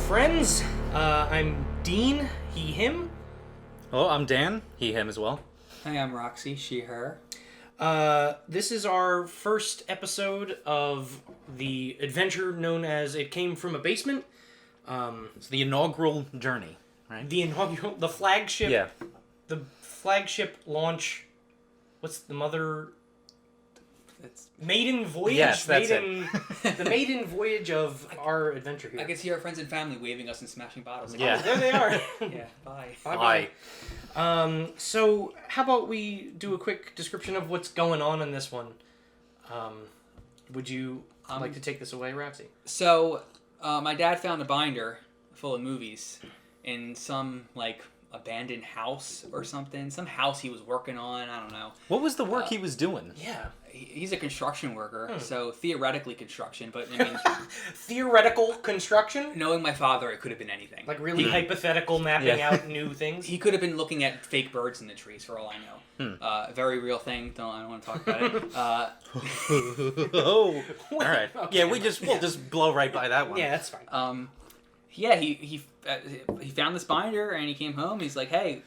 friends. I'm Dean, he, him. Hello, I'm Dan, he, him as well. Hi, I'm Roxy, she, her. This is our first episode of the adventure known as It Came From a Basement. It's the inaugural journey, right? The flagship. Yeah. The flagship launch. What's the mother? It's, Maiden voyage. Yes, that's the maiden voyage of our adventure here. I can see our friends and family waving us and smashing bottles. Yeah. Oh, there they are. Yeah, bye. Bye. So how about we do a quick description of what's going on in this one? Would you like to take this away, Roxy? So, my dad found a binder full of movies in some, abandoned house or something. Some house he was working on, I don't know. What was the work he was doing? Yeah. He's a construction worker, so theoretically construction, but I mean... Theoretical construction? Knowing my father, it could have been anything. Like really hypothetical mapping out new things? He could have been looking at fake birds in the trees, for all I know. Very real thing. I don't want to talk about it. Oh, all right. Okay, Yeah, we'll just blow right by that one. Yeah, that's fine. Yeah, he found this binder and he came home. He's like, "Hey,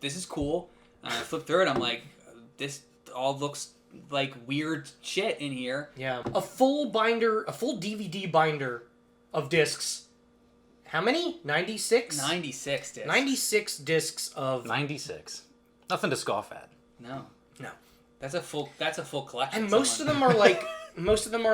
this is cool." And I flipped through it. I'm like, "This all looks like weird shit in here." Yeah, a full DVD binder of discs. How many? 96? 96 discs. 96 discs of 96. Nothing to scoff at. No, no. That's a full collection. And most of them are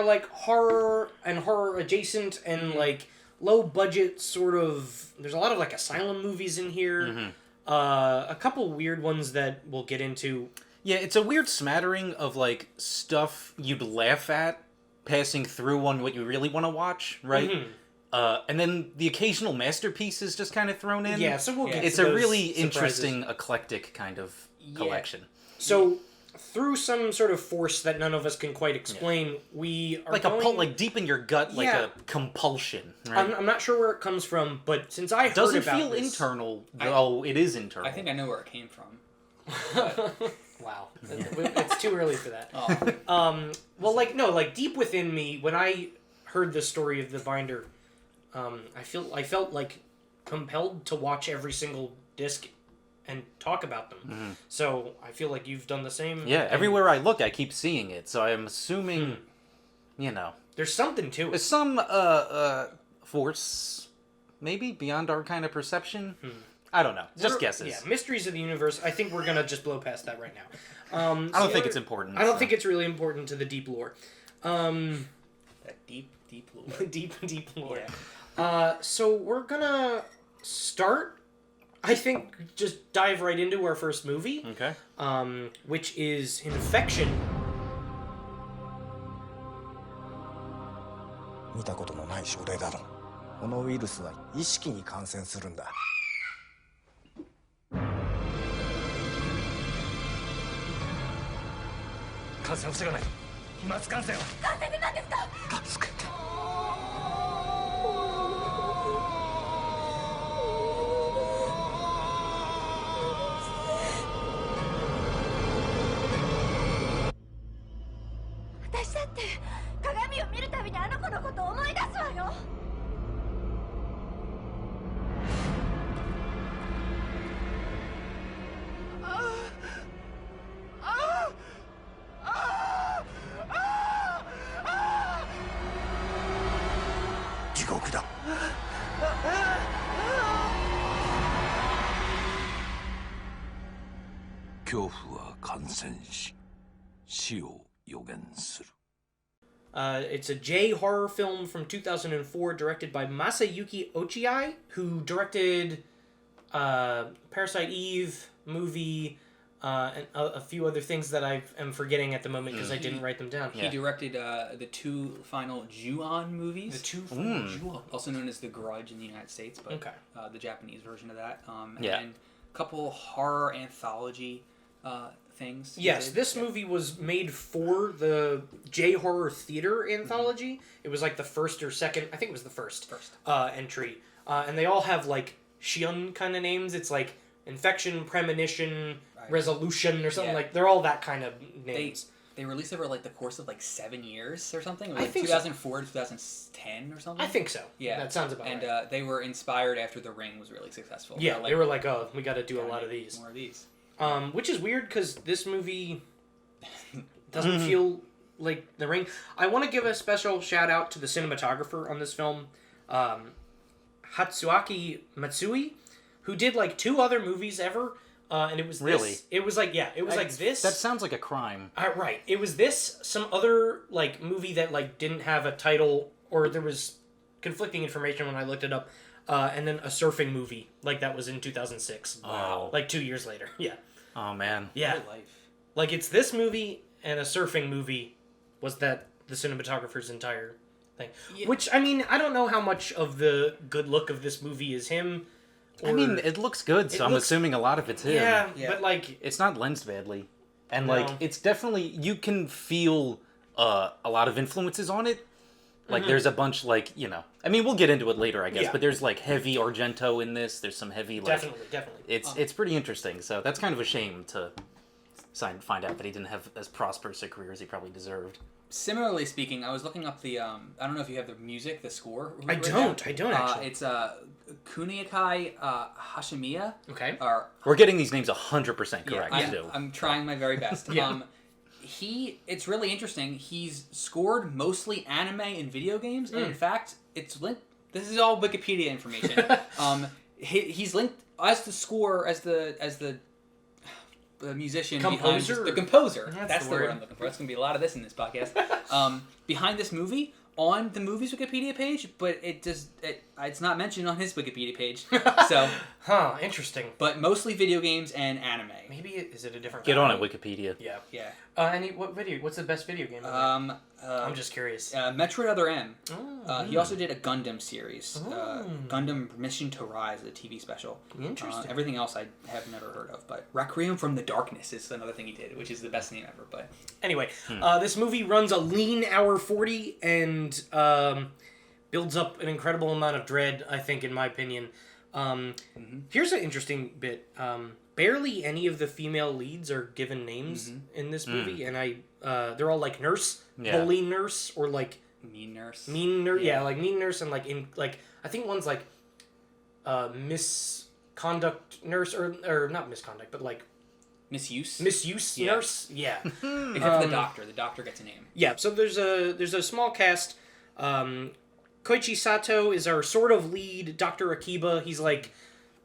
like horror and horror adjacent and like low budget sort of. There's a lot of like asylum movies in here. Mm-hmm. A couple weird ones that we'll get into. Yeah, it's a weird smattering of like stuff you'd laugh at passing through on what you really want to watch, right? Mm-hmm. And then the occasional masterpieces just kind of thrown in. Yeah, so we'll get It's to a those really surprises. interesting, eclectic kind of collection. So, through some sort of force that none of us can quite explain, we are like deep in your gut, like a compulsion. Right? I'm not sure where it comes from, but since I heard Doesn't about feel this, internal, though it is internal. I think I know where it came from. Wow, it's too early for that. Oh. Well, deep within me, when I heard the story of the binder, I felt like compelled to watch every single disc and talk about them. Mm-hmm. So I feel like you've done the same. Yeah, everywhere I look, I keep seeing it. So I'm assuming, there's something to it. there's some force, maybe beyond our kind of perception. I don't know. Just guesses. Yeah, mysteries of the universe. I think we're gonna just blow past that right now. I don't think it's important. I don't think it's really important to the deep lore. That deep lore. deep lore. Yeah. So we're gonna start. I think just dive right into our first movie. Okay. Which is Infection. 見たことのない症例だろう。このウイルスは意識に感染するんだ。感染を防がない。飛沫感染を。感染って何ですか。助けて。私だって鏡を見るたびにあの子のことを思い出すわよ。地獄だ。恐怖は感染し、死を予言する。 It's a J horror film from 2004, directed by Masayuki Ochiai, who directed Parasite Eve movie and a few other things that I am forgetting at the moment because I didn't write them down. He directed the two final Ju-on movies. The two from Ju-on. Also known as The Grudge in the United States, but Okay. The Japanese version of that. Yeah. And a couple horror anthology things. Yes, this movie was made for the J horror theater anthology. It was like the first or second, I think it was the first entry. And they all have like Shion kind of names. It's like Infection, Premonition, Resolution, or something like. They're all that kind of names. they released over like the course of like 7 years or something. It was I like think 2004 to 2010 or something. I think so. Yeah, that sounds about and, right. And they were inspired after The Ring was really successful. Yeah, They're they were like, oh, we got to do a "Gotta lot of make these. More of these. Which is weird because this movie doesn't feel like The Ring. I want to give a special shout out to the cinematographer on this film, Hatsuaki Matsui, who did like 2 other movies ever. And it was Really? this. It was like, yeah, it was like this. That sounds like a crime. Right. It was this, some other like movie that like didn't have a title, or there was conflicting information when I looked it up, and then a surfing movie like that was in 2006. Wow. Like 2 years later. Yeah. Oh man. Yeah. Good life. Like it's this movie and a surfing movie was that the cinematographer's entire thing. Yeah. Which I mean, I don't know how much of the good look of this movie is him. I mean, it looks good, so I'm looks- assuming a lot of it's him. yeah, Yeah. but like It's not lensed badly. And, No. like, it's definitely... You can feel a lot of influences on it. Like, there's a bunch, like, you know... I mean, we'll get into it later, I guess. Yeah. But there's, like, heavy Argento in this. There's some heavy, like... definitely. It's pretty interesting. So that's kind of a shame to find out that he didn't have as prosperous a career as he probably deserved. Similarly speaking, I was looking up the I don't know if you have the music, the score. I right don't. now. I don't actually. It's Kuniakai Hashimiya. Okay. Or We're getting these names 100% correct, too. I'm trying my very best. Yeah. It's really interesting. He's scored mostly anime and video games, and in fact, it's linked. This is all Wikipedia information. He's linked as the score as the musician Composer? behind the composer. That's That's the the word word. I'm looking for. That's gonna be a lot of this in this podcast. Behind this movie on the movie's Wikipedia page, but it's not mentioned on his Wikipedia page. So, Huh, interesting. but mostly video games and anime. Maybe is it a different Get guy? on it, Wikipedia. Yeah. Yeah. What's the best video game? I'm just curious. Metroid Other M. Oh, He also did a Gundam series, Gundam Mission to Rise, a TV special. Interesting. Everything else I have never heard of, but Requiem from the Darkness is another thing he did, which is the best name ever. But Anyway, this movie runs a lean hour 40 and builds up an incredible amount of dread, I think, in my opinion. Here's an interesting bit. Barely any of the female leads are given names in this movie, and they're all like nurse, Yeah. bully nurse, or like Mean Nurse. mean nurse. Yeah, like mean nurse, and like I think one's like misconduct nurse, or not misconduct, but like Misuse. misuse Yeah. nurse. Yeah. Except for the doctor. The doctor gets a name. Yeah, so there's a small cast. Koichi Sato is our sort of lead. Dr. Akiba, he's like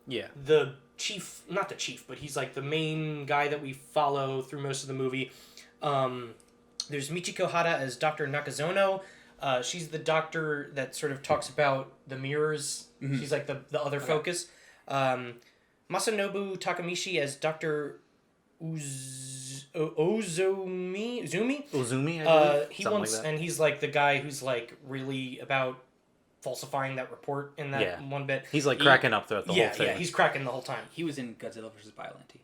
Yeah. the chief, not the chief, but he's like the main guy that we follow through most of the movie. There's Michiko Hara as Dr. Nakazono. She's the doctor that sort of talks about the mirrors. She's like the other focus. Masanobu Takamichi as Dr. Uzumi? Uzumi, I believe? He Something wants, like that. and he's like the guy who's like really about falsifying that report in that Yeah. one bit. He's like cracking up throughout the whole thing. Yeah, he's cracking the whole time. He was in Godzilla vs. Biollante.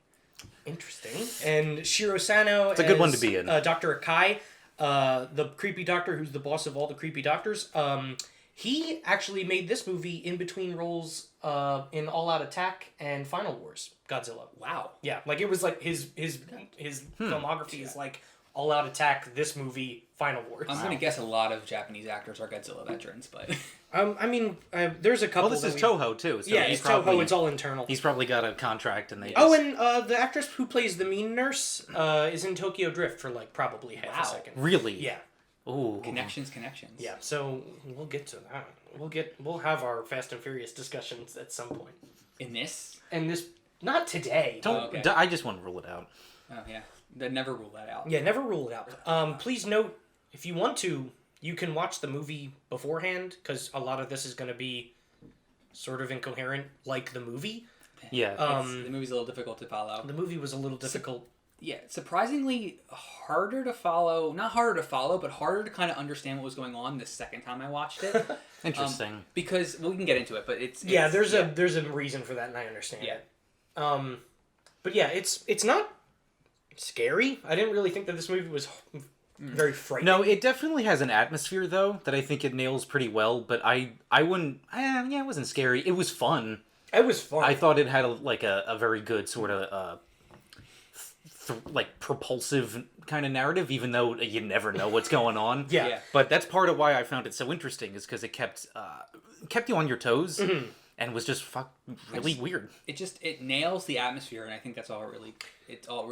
Interesting. And Shiro Sano It's a good one to be in. Dr. Akai, the creepy doctor who's the boss of all the creepy doctors. He actually made this movie in between roles in All Out Attack and Final Wars Godzilla. Wow. Yeah, like it was like his filmography is like All Out Attack, this movie, Final Wars. I'm going to guess a lot of Japanese actors are Godzilla veterans, but... I mean, there's a couple. Well, this is that Toho, too. So Yeah, he's it's probably, Toho. It's all internal. He's probably got a contract and they Oh, just... and the actress who plays the mean nurse is in Tokyo Drift for like probably half a second. Really? Yeah. Ooh. Connections. Yeah, so we'll get to that. We'll have our Fast and Furious discussions at some point. In this? And this, not today. Don't. okay. I just want to rule it out. Oh, yeah. They'd never rule that out. Yeah, never rule it out. Please note, if you want to, you can watch the movie beforehand, because a lot of this is going to be sort of incoherent, like the movie. Yeah. The movie's a little difficult to follow. The movie was a little difficult. Yeah, surprisingly harder to follow. Not harder to follow, but harder to kind of understand what was going on the second time I watched it. Interesting. Because we can get into it, but it's Yeah, there's a reason for that, and I understand Yeah. it. But yeah, it's not scary. I didn't really think that this movie was very frightening. No, it definitely has an atmosphere, though, that I think it nails pretty well, but I wouldn't... yeah, it wasn't scary. It was fun. It was fun. I thought it had a very good sort of like propulsive kind of narrative, even though you never know what's going on. Yeah. But that's part of why I found it so interesting, is because it kept you on your toes and was just really weird. It nails the atmosphere, and I think that's all it really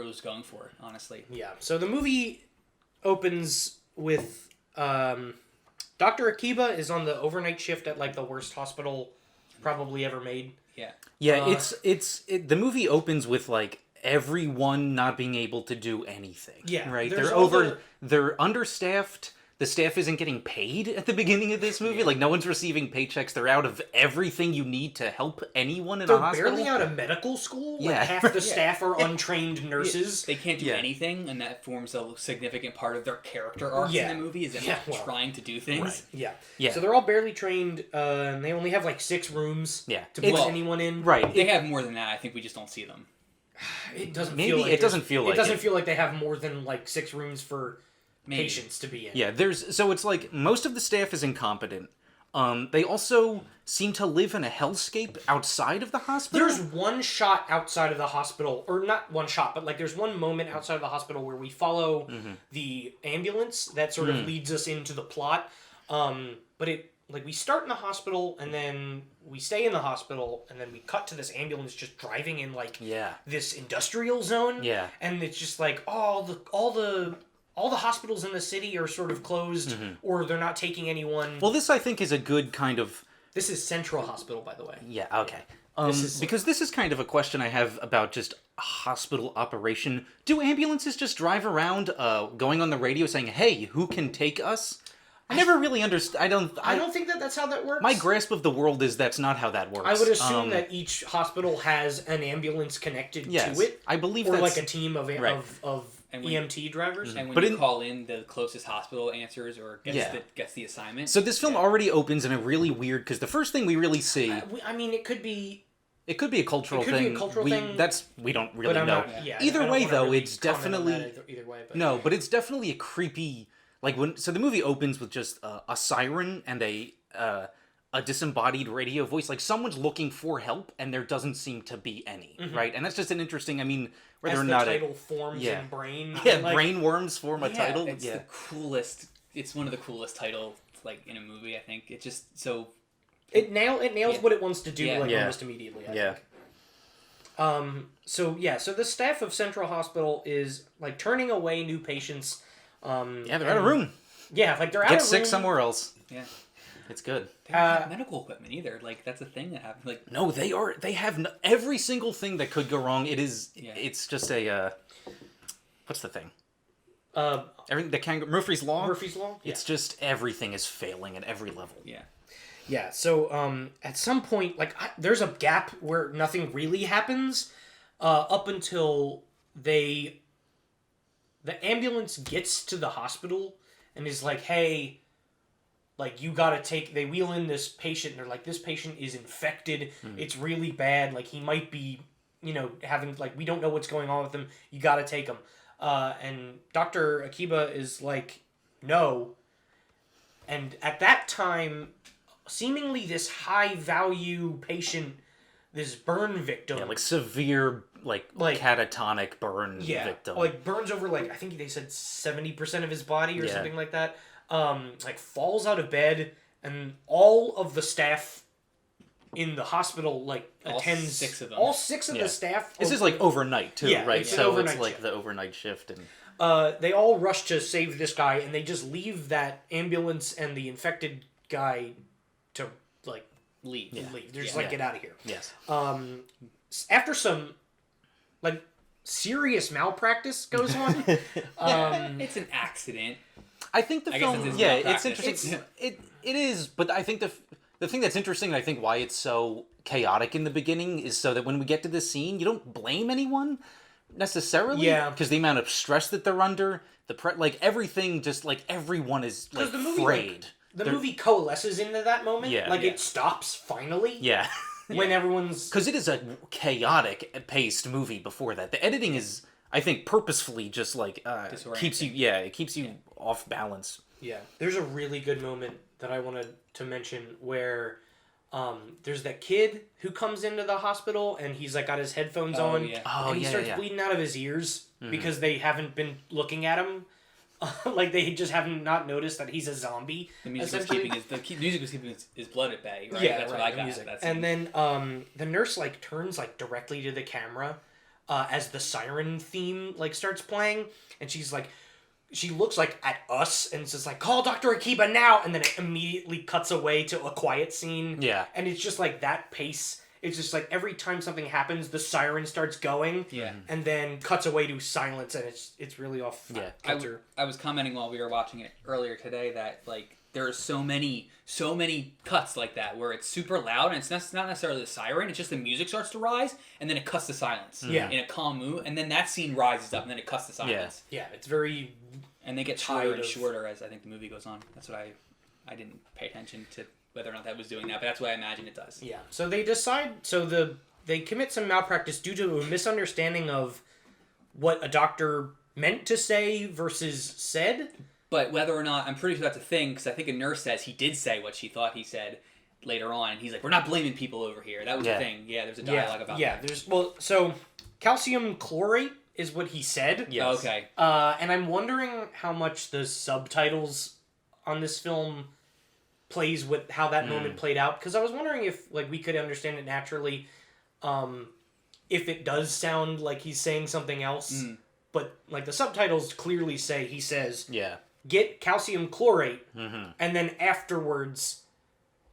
was going for, honestly. Yeah. So the movie opens with Dr. Akiba is on the overnight shift at like the worst hospital probably ever made. Yeah. Yeah, the movie opens with like everyone not being able to do anything. Yeah, Right? there's They're understaffed. The staff isn't getting paid at the beginning of this movie. Like, no one's receiving paychecks. They're out of everything you need to help anyone in a hospital. They're barely out of medical school. Yeah. Like, half the staff are untrained nurses. They can't do anything, and that forms a significant part of their character arc in the movie, is them trying to do things. Right. Yeah. Yeah. So they're all barely trained, and they only have like 6 rooms to put anyone in. Right. They have more than that. I think we just don't see them. It doesn't Maybe feel like it doesn't feel like it doesn't it. feel like they have more than like 6 rooms for Maybe. patients to be in. Yeah, so it's like most of the staff is incompetent. They also seem to live in a hellscape outside of the hospital. There's one shot outside of the hospital, or not one shot, but like there's one moment outside of the hospital where we follow the ambulance that sort of leads us into the plot. But it like we start in the hospital and then we stay in the hospital and then we cut to this ambulance just driving in like this industrial zone. Yeah. And it's just like all the hospitals in the city are sort of closed or they're not taking anyone. Well, this I think is a good kind of... This is Central Hospital, by the way. Yeah, okay. Because this is kind of a question I have about just hospital operation. Do ambulances just drive around going on the radio saying, hey, who can take us? I never really understood. I don't think that's how that works. My grasp of the world is that's not how that works. I would assume that each hospital has an ambulance connected to it. I believe or that's... like a team of EMT drivers. And when you call in, the closest hospital answers or gets the assignment. So this film already opens in a really weird... Because the first thing we really see... I mean, it could be... It could be a cultural thing. We don't really know. Either way, though, it's definitely... Either way, but... No, but it's definitely a creepy... Like so the movie opens with just a siren and a disembodied radio voice. Like someone's looking for help and there doesn't seem to be any, right? And that's just an interesting, I mean, whether As or the not title forms in brain. Yeah, like, brain worms form a title. It's the coolest. It's one of the coolest titles like in a movie, I think. It's just so... It nails what it wants to do almost immediately, I think. So the staff of Central Hospital is like turning away new patients. They're out of room. Yeah, like they're out of room. Get sick somewhere else. Yeah. It's good. They don't have medical equipment either. Like that's a thing that happens. Like no, they have every single thing that could go wrong. It's just a what's the thing? Murphy's Law. Murphy's Law. Yeah. It's just everything is failing at every level. Yeah. Yeah. So at some point, like there's a gap where nothing really happens, up until the ambulance gets to the hospital and is like, hey, like, you gotta they wheel in this patient, and they're like, this patient is infected, it's really bad, like, he might be, having, like, we don't know what's going on with him, you gotta take him. And Dr. Akiba is like, no. And at that time, seemingly this high-value patient, this burn victim... Yeah, like, severe... Like catatonic burn victim. Like burns over like I think they said 70% of his body or something like that. Like falls out of bed and all of the staff in the hospital like attends 6 of them. All 6 of the staff. This is like overnight too, right? So it's like the overnight shift and they all rush to save this guy and they just leave that ambulance and the infected guy to like leave. They're just like get out of here. Yes. After some like serious malpractice goes on. It's an accident. I think the film, it's interesting. It is, but I think the thing that's interesting, and I think why it's so chaotic in the beginning, is so that when we get to this scene, you don't blame anyone necessarily, because the amount of stress that they're under, like everything, just like everyone is like afraid. The movie coalesces into that moment. It stops finally. Yeah. When everyone's... Because it is a chaotic paced movie before that. The editing is, I think, purposefully just like... keeps you off balance. Yeah. There's a really good moment that I wanted to mention where There's that kid who comes into the hospital and he's like got his headphones on. Yeah. And he starts bleeding out of his ears because they haven't been looking at him. Like they just haven't not noticed that he's a zombie. The music was keeping his blood at bay, right? Yeah, that's right, what I the got. music. That's And then the nurse like turns like directly to the camera as the siren theme like starts playing, and she's like, she looks like at us and says like, "Call Dr. Akiba now," and then it immediately cuts away to a quiet scene. Yeah. And it's just like that pace. It's just like every time something happens, the siren starts going. Yeah. And then cuts away to silence, and it's really off. Yeah. I was commenting while we were watching it earlier today that like there are so many cuts like that where it's super loud and it's not necessarily the siren, it's just the music starts to rise and then it cuts to silence. Yeah. In a calm mood, and then that scene rises up and then it cuts to silence. Yeah, it's very. And they get shorter and shorter as I think the movie goes on. That's what I didn't pay attention to whether or not that was doing that, but that's what I imagine it does. Yeah. So they decide. They commit some malpractice due to a misunderstanding of what a doctor meant to say versus said. But whether or not, I'm pretty sure that's a thing, because I think a nurse says he did say what she thought he said later on, and he's like, "We're not blaming people over here." That was the thing. Yeah, there's a dialogue about that. Yeah, so calcium chlorate is what he said. Yes. Oh, okay. And I'm wondering how much the subtitles on this film plays with how that moment played out, because I was wondering if like we could understand it naturally, if it does sound like he's saying something else, but like the subtitles clearly say he says, Yeah. "Get calcium chlorate," and then afterwards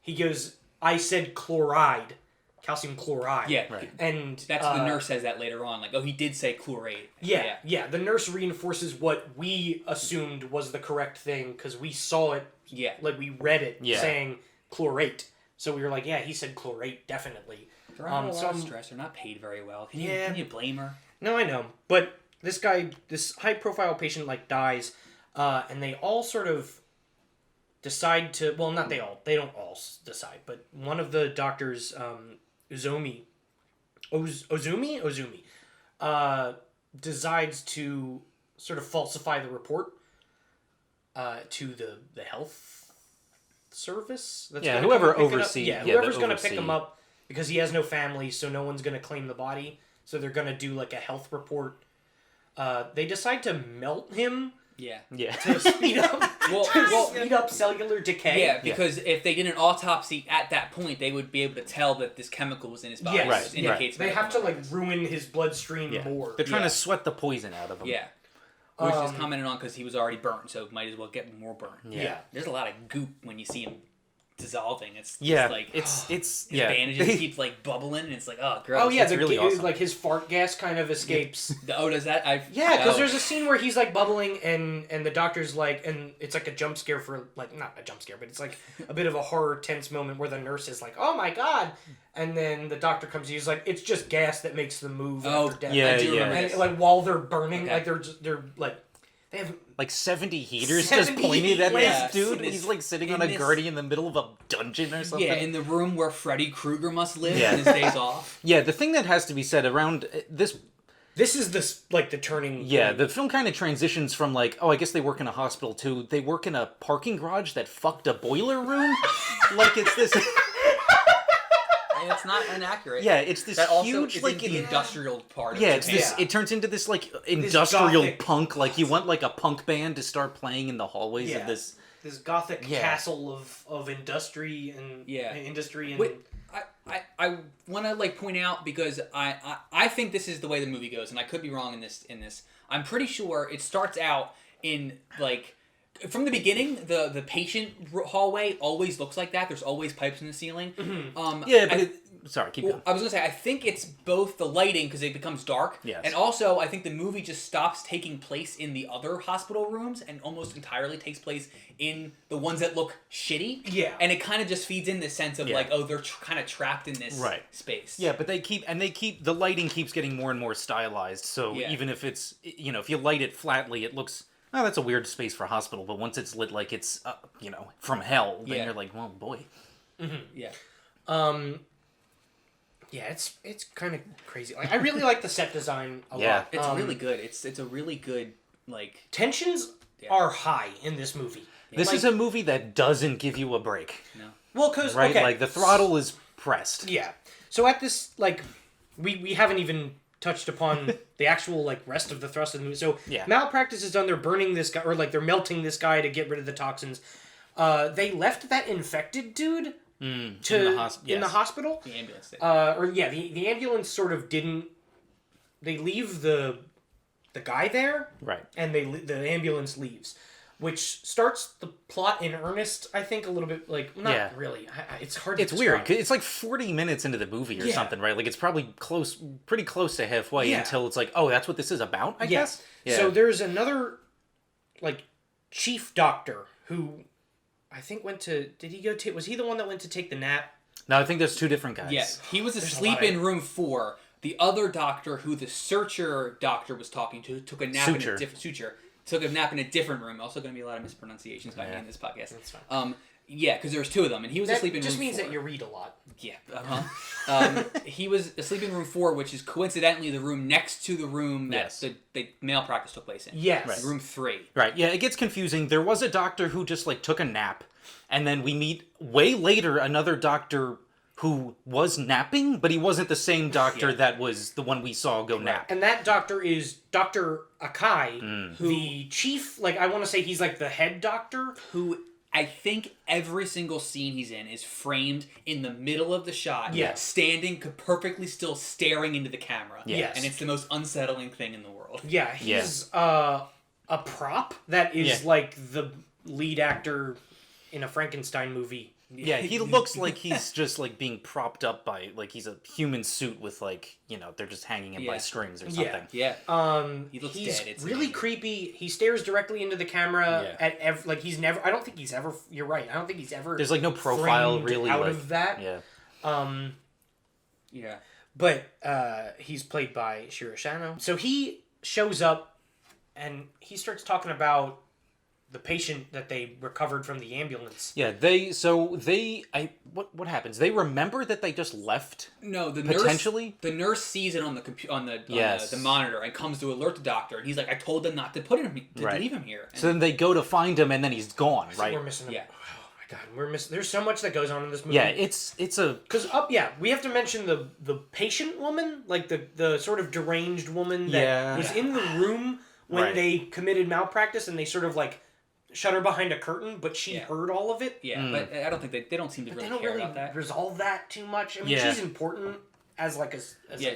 he goes, "I said chloride, calcium chloride." Yeah. Right. And That's the nurse says that later on, like, "Oh, he did say chlorate." Yeah. The nurse reinforces what we assumed was the correct thing because we saw it. Yeah. Like we read it Yeah. saying chlorate, so we were like, "Yeah, he said chlorate, definitely." They're under a lot of stress. They're not paid very well. Can you blame her? No, I know, but this guy, this high-profile patient, like dies, and they all sort of decide to. Well, not they all. They don't all decide, but one of the doctors, Ozumi, decides to sort of falsify the report to the health service. That's Yeah, gonna whoever come pick it up. oversee- Yeah, yeah, whoever's the going to pick oversee. him up because he has no family, so no one's going to claim the body. So they're going to do like a health report. They decide to melt him Yeah. Yeah. to speed up. Well, speed up cellular decay. Yeah, because if they did an autopsy at that point, they would be able to tell that this chemical was in his body. Yes, which right. indicates They have to like ruin his bloodstream Yeah. more. They're trying Yeah. to sweat the poison out of him. Yeah. Which is commented on because he was already burnt, so might as well get more burnt. Yeah. There's a lot of goop when you see him dissolving. It's Yeah. like It's his yeah. bandages keep like bubbling, and it's like, oh, gross. Oh yeah, It's really awesome. like his fart gas kind of escapes. Oh, does that? Yeah, because there's a scene where he's like bubbling, and the doctor's like, and it's like a jump scare for like not a jump scare, but it's like a bit of a horror tense moment where the nurse is like, "Oh my god," and then the doctor comes. He's like, "It's just gas that makes them move after death." yeah, I do yeah. remember And this. like while they're burning, Okay. like they're like they have Like 70 heaters 70 just pointed at Yeah. this dude. In this- He's like sitting in on a this- gurney in the middle of a dungeon or something. Yeah, in the room where Freddy Krueger must live Yeah. on his days off. Yeah, the thing that has to be said around this. this is this like the turning. Yeah, point. the film kind of transitions from like, oh, I guess they work in a hospital too. They work in a parking garage that fucked a boiler room. Like it's this. And it's not inaccurate. Yeah, it's this That also huge is like in the industrial part of Yeah, it's Japan. this. Yeah. It turns into this like industrial gothic- punk. Like you want like a punk band to start playing in the hallways Yeah. of this. this gothic Yeah. castle of industry and industry and. Wait, I want to like point out because I think this is the way the movie goes, and I could be wrong in this. I'm pretty sure it starts out in like from the beginning. The patient hallway always looks like that. There's always pipes in the ceiling. Yeah, but sorry, keep going. I was gonna say I think it's both the lighting because it becomes dark, Yes. and also I think the movie just stops taking place in the other hospital rooms and almost entirely takes place in the ones that look shitty. Yeah. and it kind of just feeds in this sense of Yeah. like, oh, they're kind of trapped in this Right. space. Yeah, but they keep the lighting keeps getting more and more stylized. So Yeah. even if it's if you light it flatly, it looks oh that's a weird space for a hospital. But once it's lit like it's from hell, then Yeah. you're like, well, boy. yeah. Yeah, it's kind of crazy. Like, I really like the set design a Yeah. lot. It's really good. It's a really good like. Tensions are high in this movie. This Like- is a movie that doesn't give you a break. No. Well, because right, okay, like the throttle is pressed. Yeah. So at this, like, we haven't even touched upon the actual, like, rest of the thrust of the movie. So Malpractice is done. They're burning this guy, or like they're melting this guy to get rid of the toxins. They left that infected dude in the hospital. The ambulance did. The ambulance sort of didn't. They leave the guy there, right? And the ambulance leaves, which starts the plot in earnest. I think a little bit like not really. It's hard. It's weird. It's like 40 minutes into the movie or something, right? Like it's probably pretty close to halfway until it's like, oh, that's what this is about. I guess. Yeah. So there's another, like, chief doctor who, I think went to. Did he go to? Was he the one that went to take the nap? No, I think there's two different guys. Yeah, he was asleep in room 4. The other doctor, who the searcher doctor was talking to, took a nap in a different room. Also, going to be a lot of mispronunciations by me in this podcast. That's fine. Because there's 2 of them, and he was asleep in room 4. Just means that you read a lot. Yeah. He was asleep in room 4, which is coincidentally the room next to the room that the malpractice took place in. Yes. Right. Room 3. Right. Yeah, it gets confusing. There was a doctor who just like took a nap, and then we meet way later another doctor who was napping, but he wasn't the same doctor that was the one we saw go nap. And that doctor is Dr. Ochiai, the chief, like, I want to say he's like the head doctor. Who I think every single scene he's in is framed in the middle of the shot, standing perfectly still, staring into the camera. Yes. And it's the most unsettling thing in the world. Yeah, he's a prop that is like the lead actor in a Frankenstein movie. Yeah, he looks like he's just like being propped up by, like, he's a human suit with, like, you know, they're just hanging him by strings or something. Yeah. He's dead. It's really creepy. He stares directly into the camera at I don't think he's ever. You're right. I don't think he's ever. There's like no profile really out of that. Yeah. But he's played by Shiro Shano. So he shows up and he starts talking about the patient that they recovered from the ambulance. Yeah, what happens? They remember that they just left? No, the nurse sees it on the monitor and comes to alert the doctor, and he's like, I told them not to leave him here. And so then they go to find him, and then he's gone, right? We're missing him. Yeah. Oh my god, we're missing. There's so much that goes on in this movie. Yeah, it's a we have to mention the patient woman, like the sort of deranged woman that was in the room when they committed malpractice, and they sort of like shut her behind a curtain, but she heard all of it. Yeah, but I don't think they don't seem to really care about that. Resolve that too much. I mean, she's important as like a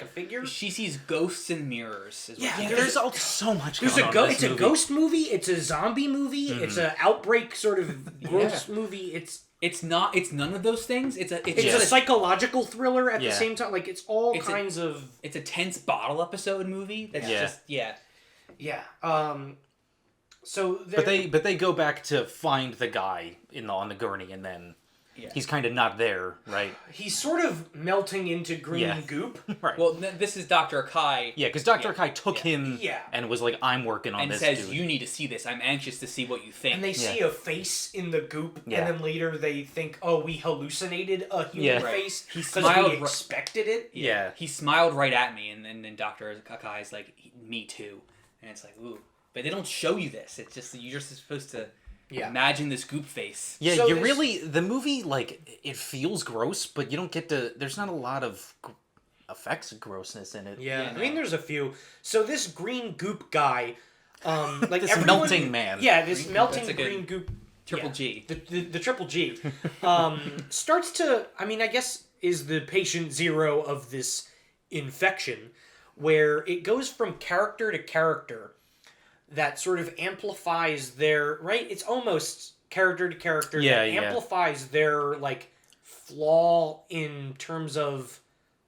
figure. She sees ghosts and mirrors. There's so much going on. It's a ghost movie. It's a zombie movie. Mm-hmm. It's an outbreak sort of gross movie. It's none of those things. It's a psychological thriller at the same time. Like it's kinds of. It's a tense bottle episode movie. That's just So but they go back to find the guy on the gurney, and then he's kind of not there, right? He's sort of melting into green goop. Right. Well, this is Dr. Ochiai. Yeah, because Dr. Ochiai took him and was like, I'm working on this, and says, you need to see this. I'm anxious to see what you think. And they see a face in the goop, and then later they think, oh, we hallucinated a human face because we expected it. Yeah. He smiled right at me, and then Dr. Ochiai's like, me too. And it's like, ooh. But they don't show you this. It's just you're just supposed to imagine this goop face. Yeah, so the movie, like, it feels gross, but you don't get to. There's not a lot of effects of grossness in it. Yeah, I mean, there's a few. So this green goop guy, like this melting man. Yeah, this melting green goop. Triple G. The triple G starts to. I mean, I guess is the patient zero of this infection, where it goes from character to character. That sort of amplifies their it's almost character to character that amplifies their like flaw in terms of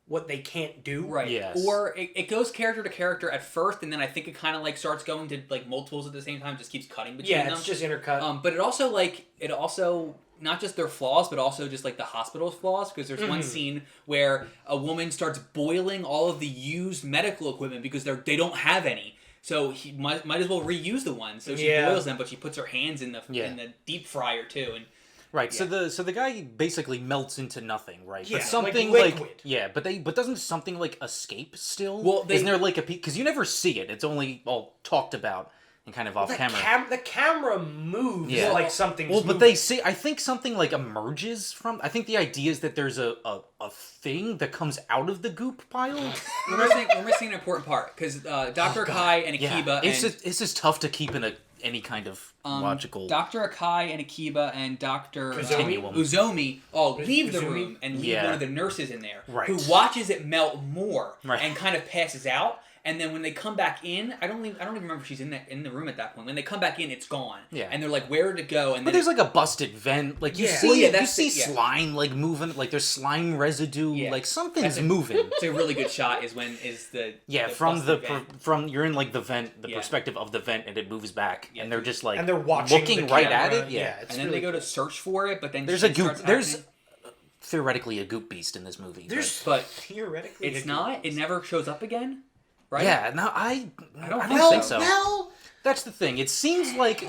what they can't do. Right. Yes. Or it goes character to character at first, and then I think it kind of like starts going to like multiples at the same time, just keeps cutting between them. Yeah, it's just intercut. But it also not just their flaws, but also just like the hospital's flaws, because there's one scene where a woman starts boiling all of the used medical equipment because they don't have any. So he might as well reuse the ones. So she boils them, but she puts her hands in the deep fryer too. And right. So the guy basically melts into nothing, right? Yeah, but something like liquid. But doesn't something like escape still? Well, isn't there like because you never see it. It's only all talked about and kind of off camera. The camera moves like something's Well, but moving. they say, I think something like emerges from. I think the idea is that there's a thing that comes out of the goop pile. We're missing an important part because Dr. Akai and Akiba. It's just tough to keep in any kind of logical. Dr. Akai and Akiba and Dr. Continuum. Uzomi all leave the room and leave one of the nurses in there who watches it melt more and kind of passes out. And then when they come back in, I don't even remember if she's in the room at that point. When they come back in, it's gone. Yeah. And they're like, where did it go? And but there's like a busted vent. Like you see slime like moving. Like there's slime residue. Yeah. Like something's moving. It's a really good shot. From you're in like the vent, the perspective of the vent, and it moves back, and they're just like and they're watching looking right at it. Yeah. And then they go to search for it, but then there's a goop. There's theoretically a goop beast in this movie. But theoretically, it's not. It never shows up again. Right? Yeah, no, I don't think so. Well, that's the thing. It seems like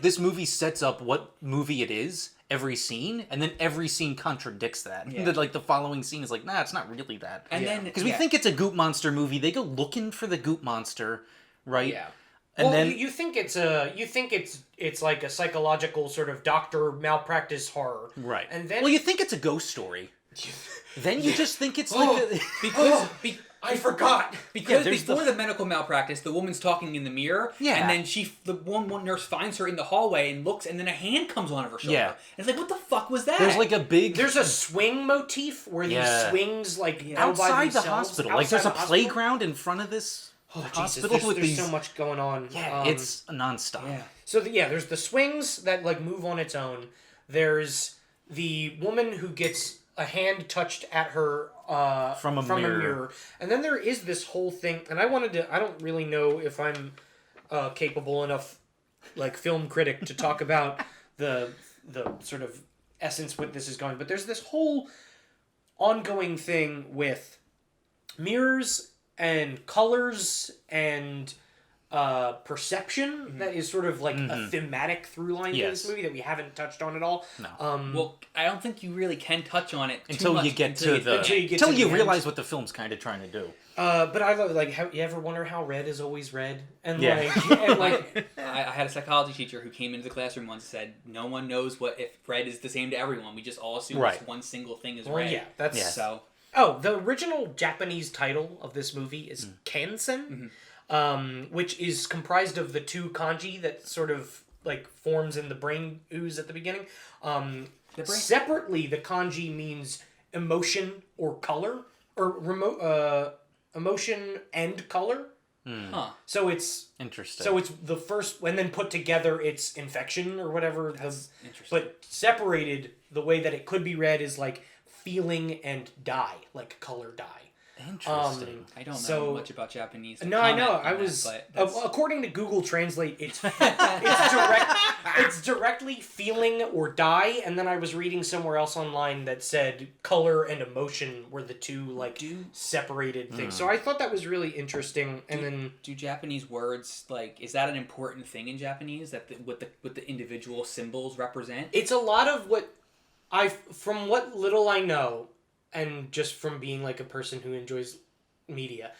this movie sets up what movie it is every scene, and then every scene contradicts that. Yeah. Like the following scene is like, nah, it's not really that. And then because we think it's a goop monster movie, they go looking for the goop monster, right? Yeah. And then you think it's like a psychological sort of doctor malpractice horror, right? And then you think it's a ghost story. Then you just think it's like I forgot. Because before the medical malpractice, the woman's talking in the mirror, and then the one nurse finds her in the hallway and looks, and then a hand comes on her shoulder. Yeah. And it's like, what the fuck was that? There's a swing motif where these swings outside the hospital. Like there's a playground in front of this hospital with there's so much going on. Yeah, it's nonstop. Yeah. So there's the swings that like move on its own. There's the woman who gets a hand touched at her from a mirror. And then there is this whole thing, and I don't really know if I'm capable enough, like film critic, to talk about the sort of essence what this is going, but there's this whole ongoing thing with mirrors and colors and perception that is sort of like a thematic through line to this movie that we haven't touched on at all. No. Well, I don't think you really can touch on it until you get until you realize what the film's kind of trying to do. But I love you ever wonder how red is always red? And I had a psychology teacher who came into the classroom once and said, "No one knows if red is the same to everyone. We just all assume it's one single thing is red." Yeah, that's so. Oh, the original Japanese title of this movie is Kansen. Which is comprised of the two kanji that sort of like forms in the brain ooze at the beginning. Separately, the kanji means emotion or color, or emotion and color. So it's interesting. So it's the first, and then put together, it's infection or whatever. That's interesting. But separated, the way that it could be read is like feeling and dye, like color dye. Interesting. I don't know much about Japanese. No, I know. According to Google Translate, it's directly feeling or dye, and then I was reading somewhere else online that said color and emotion were the two separated things. So I thought that was really interesting. And then do Japanese words is that an important thing in Japanese that what the individual symbols represent? It's a lot of from what little I know. And just from being like a person who enjoys media,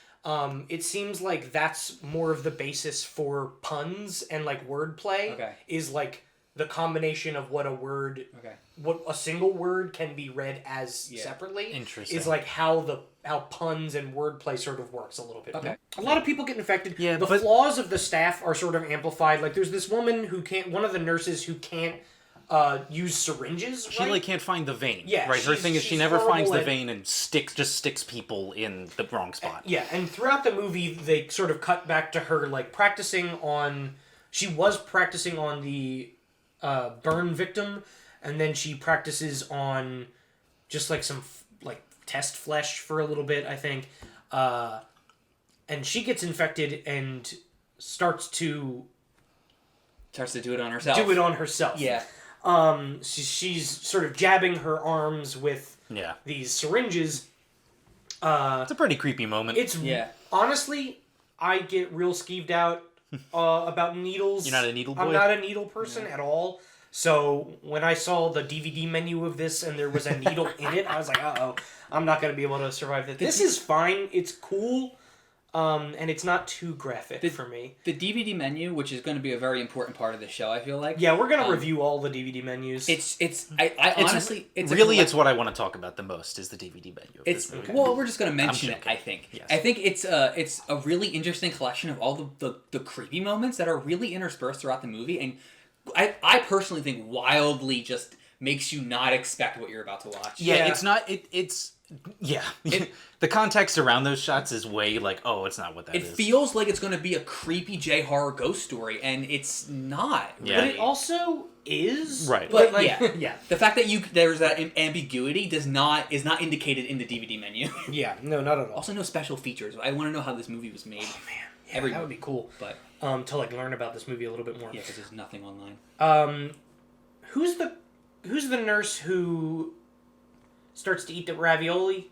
it seems like that's more of the basis for puns and like wordplay. Okay. Is like the combination of what a single word can be read as separately. Interesting. Is like how puns and wordplay sort of works a little bit. Okay. A lot of people get infected. Yeah. The flaws of the staff are sort of amplified. Like there's this woman one of the nurses who can't use syringes. She can't find the vein. Yeah, right. Her thing is she never finds the vein and sticks people in the wrong spot. Yeah, and throughout the movie they sort of cut back to her practicing on. She was practicing on the burn victim, and then she practices on just some test flesh for a little bit, I think, and she gets infected and starts to do it on herself. Yeah. She's sort of jabbing her arms with these syringes. It's a pretty creepy moment. Honestly, I get real skeeved out about needles. You're not a needle boy? I'm not a needle person at all. So when I saw the DVD menu of this and there was a needle in it, I was like, uh-oh, I'm not going to be able to survive this. This is fine. It's cool. and it's not too graphic for me. The DVD menu, which is going to be a very important part of the show, I feel like. Yeah, we're going to review all the DVD menus. I honestly... It's what I want to talk about the most, is the DVD menu. Well, we're just going to mention it, I think. Yes. I think it's a really interesting collection of all the creepy moments that are really interspersed throughout the movie, and I personally think wildly just makes you not expect what you're about to watch. Yeah, it's not... It's... Yeah. The context around those shots is way like, oh, it's not what that is. It feels like it's going to be a creepy J-horror ghost story, and it's not. Yeah. But it also is. Right. But yeah. The fact that there's that ambiguity is not indicated in the DVD menu. Yeah, no, not at all. Also, no special features. I want to know how this movie was made. Oh, man. Yeah, that would be cool. But to like learn about this movie a little bit more. Yeah, because there's nothing online. Who's the nurse who starts to eat the ravioli?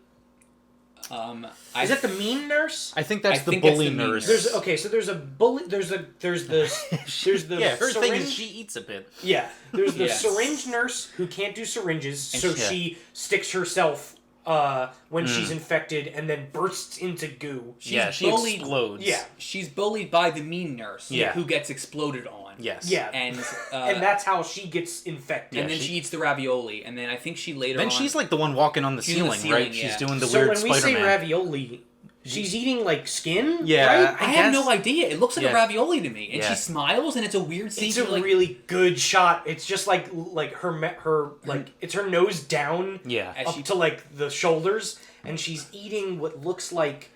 Is that the mean nurse? I think that's the bully nurse. There's a bully. There's the yeah. Her syringe. thing is she eats a bit. Yeah, there's the syringe nurse who can't do syringes, so she sticks herself when she's infected and then bursts into goo. She explodes. Yeah, she's bullied by the mean nurse. Yeah. Who gets exploded on. Yes. Yeah. And and that's how she gets infected. And then she eats the ravioli, and then I think she later. Then she's like the one walking on the ceiling, right? Yeah. She's doing the so weird when we Spider-Man. say ravioli, she's eating like skin. Yeah, right? I have no idea. It looks like a ravioli to me, and she Yeah. smiles, and it's a weird scene. It's a really good shot. It's just like her like it's her nose down, up to like the shoulders, and she's eating what looks like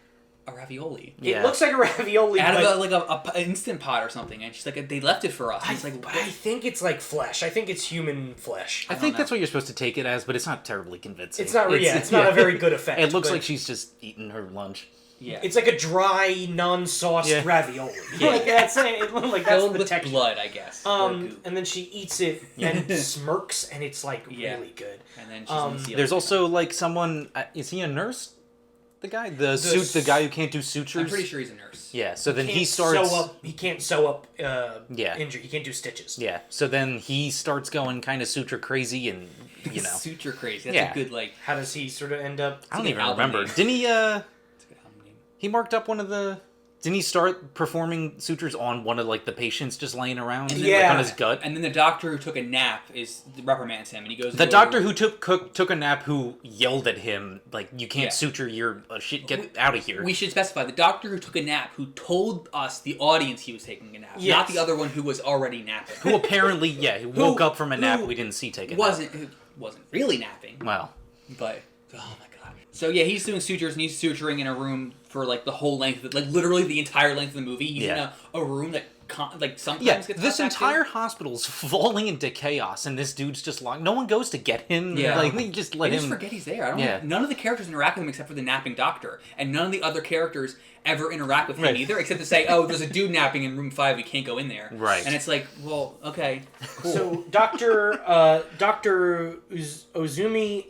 a ravioli. It looks like a ravioli out of an instant pot or something, and she's like, they left it for us. And it's like, I think it's like flesh. I think it's human flesh. I think that's what you're supposed to take it as, but it's not terribly convincing. It's not. It's not a very good effect. It looks like she's just eating her lunch. Yeah, it's like a dry, non-sauced ravioli. Like that's the texture. Blood, I guess. And then she eats it and smirks, and it's like really good. And then she's there's also like someone. Is he a nurse? The guy, the guy who can't do sutures. I'm pretty sure he's a nurse. Yeah, so then he starts. He can't sew up. Injury. He can't do stitches. Yeah, so then he starts going kind of suture crazy, and you know, suture crazy. That's a good like. How does he sort of end up? I don't even remember. Didn't he? He marked up one of the. Didn't he start performing sutures on one of like the patients just laying around? Like, on his gut. And then the doctor who took a nap reprimands him, and he goes. The doctor who took a nap who yelled at him like, "You can't suture your shit. Get out of here." We should specify the doctor who took a nap who told us the audience he was taking a nap, not the other one who was already napping. Who apparently woke up from a nap we didn't see take a nap. Wasn't really napping. Well, but oh my god. So yeah, he's doing sutures and he's suturing in a room for like the whole length of like literally the entire length of the movie. He's in a room that like sometimes gets this entire hospital's falling into chaos, and this dude's just locked. No one goes to get him. Yeah, like they just let him. Just forget he's there. None of the characters interact with him except for the napping doctor, and none of the other characters ever interact with him either, except to say, "Oh, there's a dude napping in room 5. We can't go in there." Right. And it's like, well, okay, cool. So Doctor Ozumi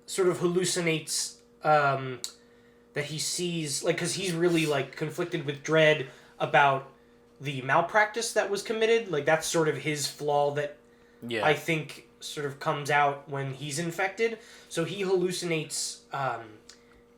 sort of hallucinates that he sees, like, because he's really like conflicted with dread about the malpractice that was committed. Like that's sort of his flaw that I think sort of comes out when he's infected. So he hallucinates.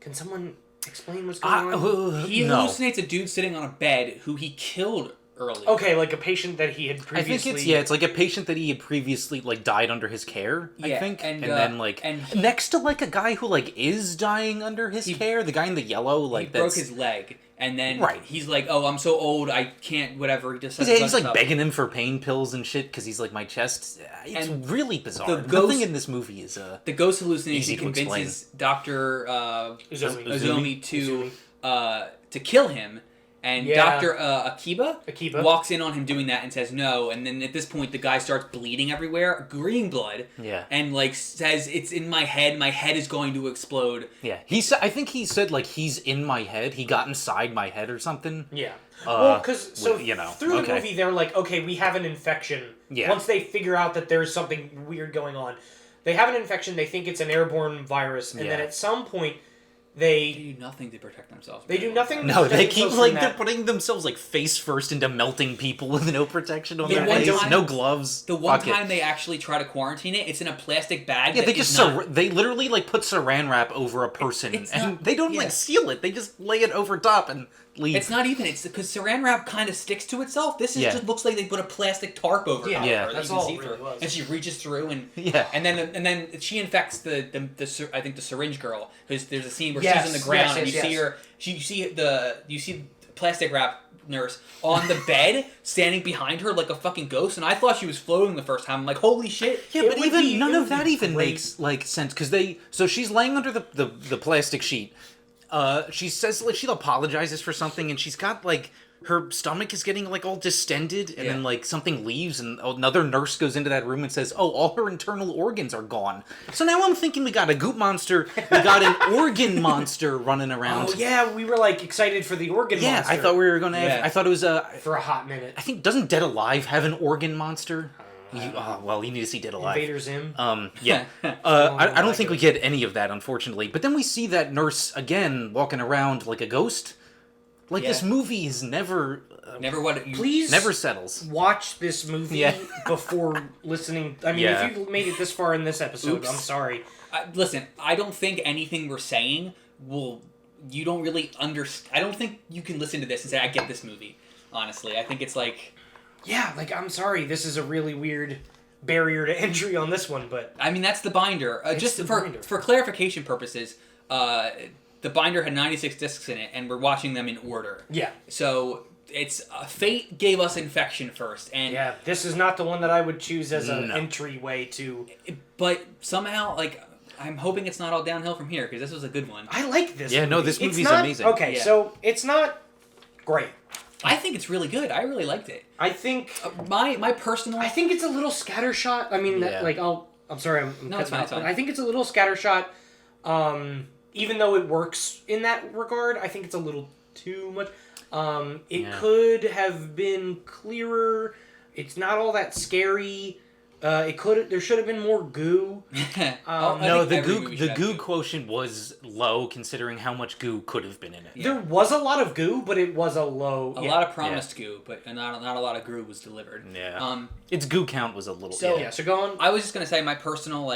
Can someone explain what's going on? He hallucinates a dude sitting on a bed who he killed earlier. Okay, like a patient that he had previously. I think it's like a patient that he had previously like died under his care. I think, and then like next to like a guy who like is dying under his care. The guy in the yellow, like he broke his leg. And then he's like, "Oh, I'm so old, I can't." Whatever. He just he's like begging him for pain pills and shit because he's like, "My chest." It's really bizarre. Nothing in this movie is the ghost hallucination convinces Dr. Ozomi to kill him, and Dr. Akiba walks in on him doing that and says no. And then at this point, the guy starts bleeding everywhere, green blood. Yeah. And like says, "It's in my head. My head is going to explode." Yeah. I think he said like he's in my head. He got inside my head or something. Yeah. Well, because through the movie they're like, okay, we have an infection. Yeah. Once they figure out that there's something weird going on, they have an infection. They think it's an airborne virus, and then at some point, They do nothing to protect themselves. They do nothing. No, they keep they're putting themselves face first into melting people with no protection on their face, no gloves. The one time they actually try to quarantine it, it's in a plastic bag. Yeah, they literally put Saran wrap over a person, and they don't seal it. They just lay it over top and leave. It's not even. It's because Saran wrap kind of sticks to itself. This just looks like they put a plastic tarp over top of her. That's all it really was. And she reaches through and and then she infects the I think the syringe girl, because there's a scene where she's on the ground and you see her. You see the plastic wrap nurse on the bed standing behind her like a fucking ghost, and I thought she was floating the first time. I'm like, holy shit. Yeah, but even none of that even makes sense, because she's laying under the plastic sheet. She says she apologizes for something, and she's got her stomach is getting all distended, and then something leaves, and another nurse goes into that room and says, "Oh, all her internal organs are gone." So now I'm thinking we got a goop monster, we got an organ monster running around. Oh yeah, we were excited for the organ monster. Yeah, I thought we were gonna have. I thought it was for a hot minute. I think doesn't Dead Alive have an organ monster? Well, you need to see Dead Alive. Invader Zim. Yeah. I don't think we get any of that, unfortunately. But then we see that nurse again walking around like a ghost. This movie is never please never settles. Watch this movie before listening. I mean, if you made it this far in this episode, I'm sorry. Listen, I don't think anything we're saying you don't really understand. I don't think you can listen to this and say, I get this movie. Honestly, I think it's yeah, I'm sorry, this is a really weird barrier to entry on this one, but I mean, that's the binder. For clarification purposes, the binder had 96 discs in it, and we're watching them in order. Yeah. So it's Fate gave us Infection first, and yeah, this is not the one that I would choose as an entryway to. But somehow, I'm hoping it's not all downhill from here, because this was a good one. I like this. Yeah, movie. No, this movie's amazing. Okay, so it's not great. I think it's really good. I really liked it. I think my personal. I think it's a little scattershot. I mean, I'm sorry. It's fine. I think it's a little scattershot. Even though it works in that regard, I think it's a little too much. It could have been clearer. It's not all that scary. There should have been more goo. No, the goo quotient was low considering how much goo could have been in it. Yeah. There was a lot of goo, but it was a low. A lot of promised goo, but not a lot of goo was delivered. Yeah. Its goo count was a little. So go on. I was just gonna say my personal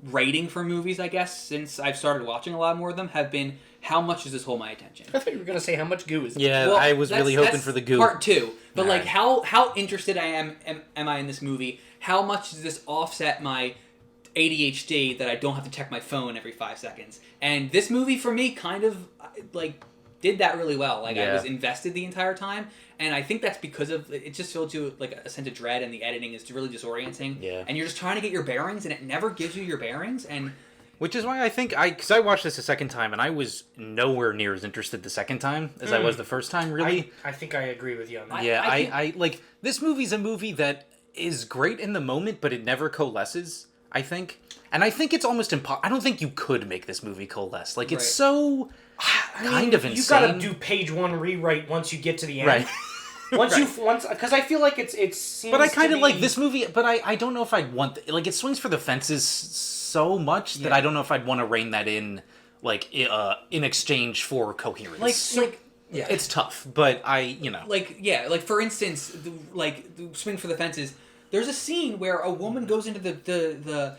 rating for movies, I guess, since I've started watching a lot more of them, have been how much does this hold my attention? I thought you were gonna say how much goo is this? Yeah, I was really hoping for the goo. Part 2. But how interested am I in this movie? How much does this offset my ADHD that I don't have to check my phone every 5 seconds? And this movie for me kind of did that really well. I was invested the entire time, and I think that's because of it just fills you a sense of dread, and the editing is really disorienting. Yeah. And you're just trying to get your bearings, and it never gives you your bearings, and which is why I think because I watched this a second time, and I was nowhere near as interested the second time as I was the first time. Really, I think I agree with you on that. Yeah, I like this movie's a movie that is great in the moment, but it never coalesces. I think, and I think it's almost impossible. I don't think you could make this movie coalesce. It's so kind of insane. You gotta do page 1 rewrite once you get to the end. Right. Once because I feel like it seems. But I kind of like this movie. But I don't know if I'd want it swings for the fences so much that I don't know if I'd want to rein that in in exchange for coherence. It's tough, but for instance, the swing for the fences. There's a scene where a woman goes into the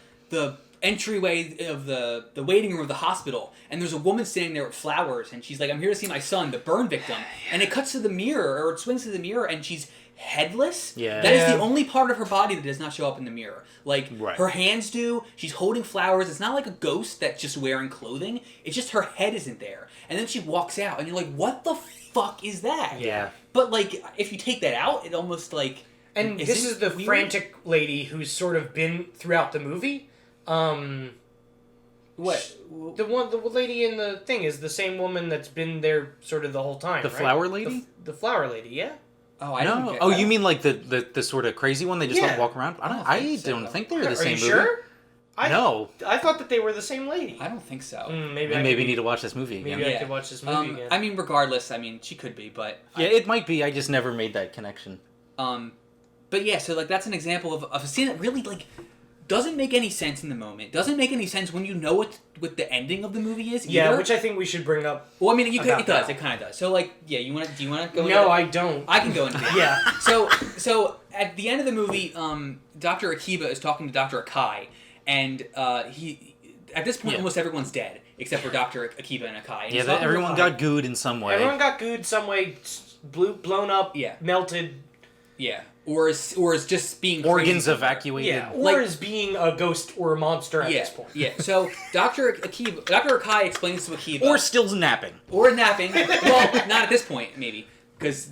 entryway of the waiting room of the hospital, and there's a woman standing there with flowers, and she's like, "I'm here to see my son, the burn victim." And it cuts to the mirror, or it swings to the mirror, and she's headless. Yeah. That is the only part of her body that does not show up in the mirror. Her hands do. She's holding flowers. It's not like a ghost that's just wearing clothing. It's just her head isn't there. And then she walks out, and you're like, what the fuck is that? Yeah. But if you take that out, it almost And this is the frantic lady who's sort of been throughout the movie. What? The lady in the thing is the same woman that's been there sort of the whole time. The flower lady? The flower lady, yeah. Oh, I don't know. Oh, you mean the sort of crazy one they just let walk around? I don't think they're the same movie. Are you sure? No. I thought that they were the same lady. I don't think so. Maybe need to watch this movie again. Maybe I could watch this movie again. I mean, regardless, she could be, but... Yeah, it might be. I just never made that connection. But yeah, so that's an example of a scene that really doesn't make any sense in the moment. Doesn't make any sense when you know what the ending of the movie is. Yeah, either. which I think we should bring up. Well, I mean, it does. now. It kind of does. So, like, yeah, do you want to go? into No, that? I don't. I can go into it. Yeah. So at the end of the movie, Dr. Akiba is talking to Dr. Akai, and he at this point almost everyone's dead except for Dr. Akiba and Akai. And everyone got gooed in some way. Everyone got gooed some way, blown up, melted. Yeah. Or is just being organs evacuated. Yeah, or is being a ghost or a monster at this point. Yeah. So Dr. Akai explains to Akiba, or still napping, well, not at this point, maybe. Because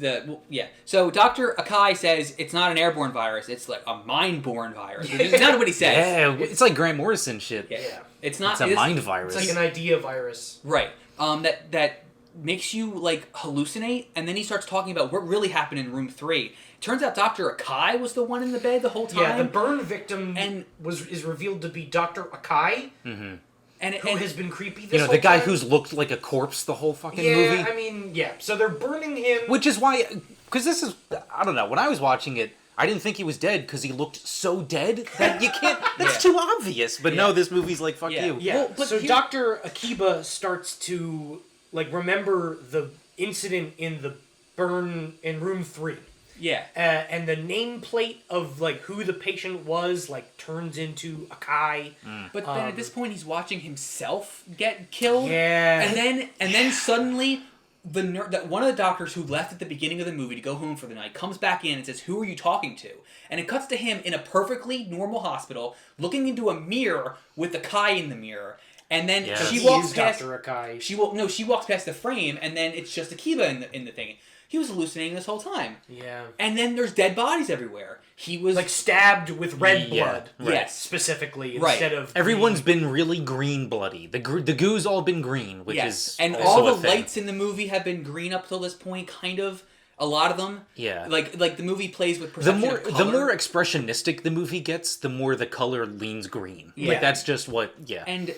So Dr. Akai says it's not an airborne virus; it's like a mind-borne virus. It's not what he says. Yeah, it's like Grant Morrison shit. Yeah, it's not. It's a mind virus. It's like an idea virus, right? That makes you like hallucinate, and then he starts talking about what really happened in room 3. Turns out Dr. Akai was the one in the bed the whole time. Yeah, the burn victim is revealed to be Dr. Akai. Mm-hmm. Who has been creepy this whole the guy time. who's looked like a corpse the whole fucking movie. Yeah, I mean, so they're burning him. Which is why, because this is, I don't know, when I was watching it, I didn't think he was dead because he looked so dead that you can't, that's too obvious. But no, this movie's like, fuck you. Yeah, so Dr. Akiba starts to, like, remember the incident in the burn in room 3. Yeah. And the nameplate of, like, who the patient was, like, turns into Akai. But then at this point, he's watching himself get killed. Yeah. And then suddenly, one of the doctors who left at the beginning of the movie to go home for the night comes back in and says, "Who are you talking to?" And it cuts to him in a perfectly normal hospital, looking into a mirror with Akai in the mirror. And then she walks past Dr. Akai. She walks past the frame, and then it's just Akiba in the thing. He was hallucinating this whole time. Yeah. And then there's dead bodies everywhere. He was like stabbed with red blood. Right. Yes. Specifically, instead of everyone's been really green bloody. The goo's all been green, which is and all the lights in the movie have been green up till this point, kind of. A lot of them. Yeah. Like the movie plays with perception of color. The more expressionistic the movie gets, the more the color leans green. Yeah. Like that's just what And